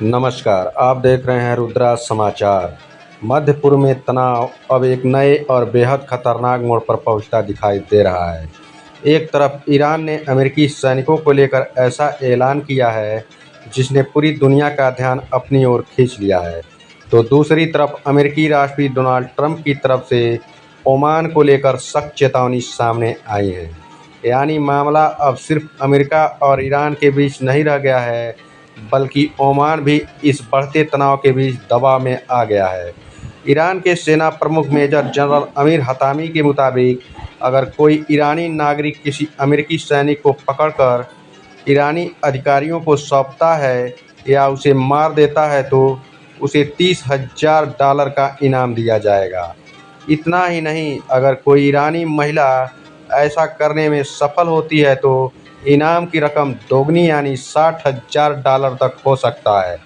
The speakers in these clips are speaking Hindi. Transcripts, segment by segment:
नमस्कार, आप देख रहे हैं रुद्रा समाचार। मध्य पूर्व में तनाव अब एक नए और बेहद खतरनाक मोड़ पर पहुंचता दिखाई दे रहा है। एक तरफ ईरान ने अमेरिकी सैनिकों को लेकर ऐसा ऐलान किया है जिसने पूरी दुनिया का ध्यान अपनी ओर खींच लिया है, तो दूसरी तरफ अमेरिकी राष्ट्रपति डोनाल्ड ट्रंप की तरफ से ओमान को लेकर सख्त चेतावनी सामने आई है। यानी मामला अब सिर्फ अमेरिका और ईरान के बीच नहीं रह गया है, बल्कि ओमान भी इस बढ़ते तनाव के बीच दबाव में आ गया है। ईरान के सेना प्रमुख मेजर जनरल अमीर हतामी के मुताबिक, अगर कोई ईरानी नागरिक किसी अमेरिकी सैनिक को पकड़कर ईरानी अधिकारियों को सौंपता है या उसे मार देता है तो उसे $30,000 का इनाम दिया जाएगा। इतना ही नहीं, अगर कोई ईरानी महिला ऐसा करने में सफल होती है तो इनाम की रकम दोगुनी यानी $60,000 तक हो सकता है।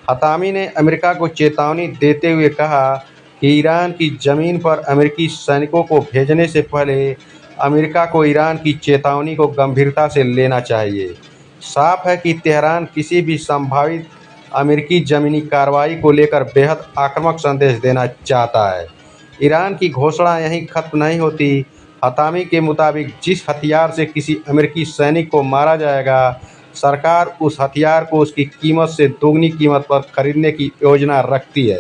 हतामी ने अमेरिका को चेतावनी देते हुए कहा कि ईरान की ज़मीन पर अमेरिकी सैनिकों को भेजने से पहले अमेरिका को ईरान की चेतावनी को गंभीरता से लेना चाहिए। साफ है कि तेहरान किसी भी संभावित अमेरिकी ज़मीनी कार्रवाई को लेकर बेहद आक्रामक संदेश देना चाहता है। ईरान की घोषणा यहीं खत्म नहीं होती। हतामी के मुताबिक जिस हथियार से किसी अमेरिकी सैनिक को मारा जाएगा, सरकार उस हथियार को उसकी कीमत से दोगुनी कीमत पर खरीदने की योजना रखती है।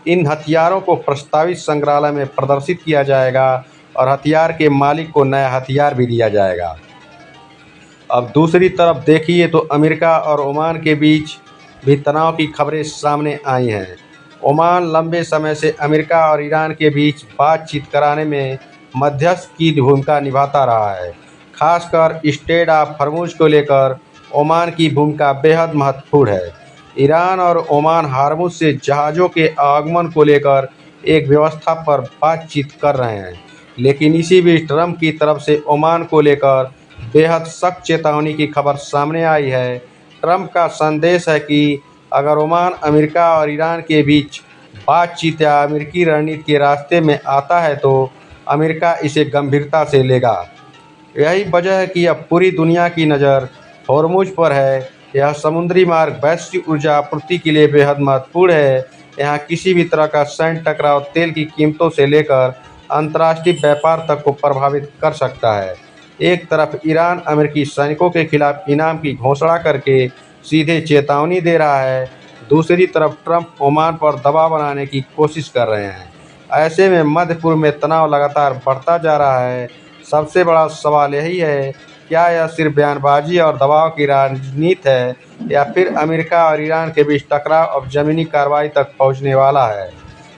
इन हथियारों को प्रस्तावित संग्रहालय में प्रदर्शित किया जाएगा और हथियार के मालिक को नया हथियार भी दिया जाएगा। अब दूसरी तरफ देखिए तो अमेरिका और ओमान के बीच भी तनाव की खबरें सामने आई हैं। ओमान लंबे समय से अमेरिका और ईरान के बीच बातचीत कराने में मध्यस्थ की भूमिका निभाता रहा है। खासकर स्ट्रेट ऑफ हॉर्मुज़ को लेकर ओमान की भूमिका बेहद महत्वपूर्ण है। ईरान और ओमान हॉर्मुज़ से जहाज़ों के आगमन को लेकर एक व्यवस्था पर बातचीत कर रहे हैं, लेकिन इसी बीच ट्रंप की तरफ से ओमान को लेकर बेहद सख्त चेतावनी की खबर सामने आई है। ट्रंप का संदेश है कि अगर ओमान अमेरिका और ईरान के बीच बातचीत या अमेरिकी रणनीति के रास्ते में आता है तो अमेरिका इसे गंभीरता से लेगा। यही वजह है कि अब पूरी दुनिया की नज़र हॉर्मुज़ पर है। यह समुद्री मार्ग वैश्विक ऊर्जा आपूर्ति के लिए बेहद महत्वपूर्ण है। यहाँ किसी भी तरह का सैन्य टकराव तेल की कीमतों से लेकर अंतर्राष्ट्रीय व्यापार तक को प्रभावित कर सकता है। एक तरफ ईरान अमेरिकी सैनिकों के खिलाफ इनाम की घोषणा करके सीधे चेतावनी दे रहा है, दूसरी तरफ ट्रंप ओमान पर दबाव बनाने की कोशिश कर रहे हैं। ऐसे में मध्य पूर्व में तनाव लगातार बढ़ता जा रहा है। सबसे बड़ा सवाल यही है, क्या यह सिर्फ बयानबाजी और दबाव की राजनीति है या फिर अमेरिका और ईरान के बीच टकराव अब ज़मीनी कार्रवाई तक पहुंचने वाला है।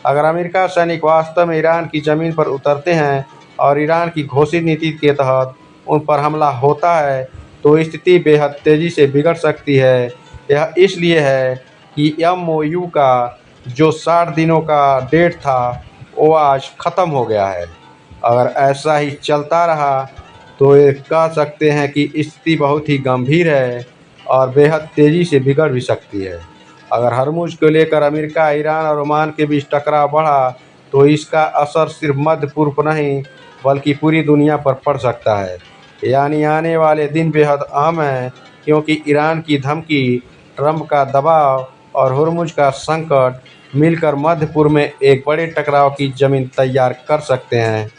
अगर अमेरिका सैनिक वास्तव में ईरान की ज़मीन पर उतरते हैं और ईरान की घोषित नीति के तहत उन पर हमला होता है तो स्थिति बेहद तेज़ी से बिगड़ सकती है। यह इसलिए है कि MOU का जो 60 दिनों का डेट था वो आज ख़त्म हो गया है। अगर ऐसा ही चलता रहा तो ये कह सकते हैं कि स्थिति बहुत ही गंभीर है और बेहद तेज़ी से बिगड़ भी सकती है। अगर हॉर्मुज़ को लेकर अमेरिका, ईरान और ओमान के बीच टकराव बढ़ा तो इसका असर सिर्फ मध्य पूर्व पर नहीं बल्कि पूरी दुनिया पर पड़ सकता है। यानी आने वाले दिन बेहद अहम हैं, क्योंकि ईरान की धमकी, ट्रंप का दबाव और हॉर्मुज़ का संकट मिलकर मध्य पूर्व में एक बड़े टकराव की ज़मीन तैयार कर सकते हैं।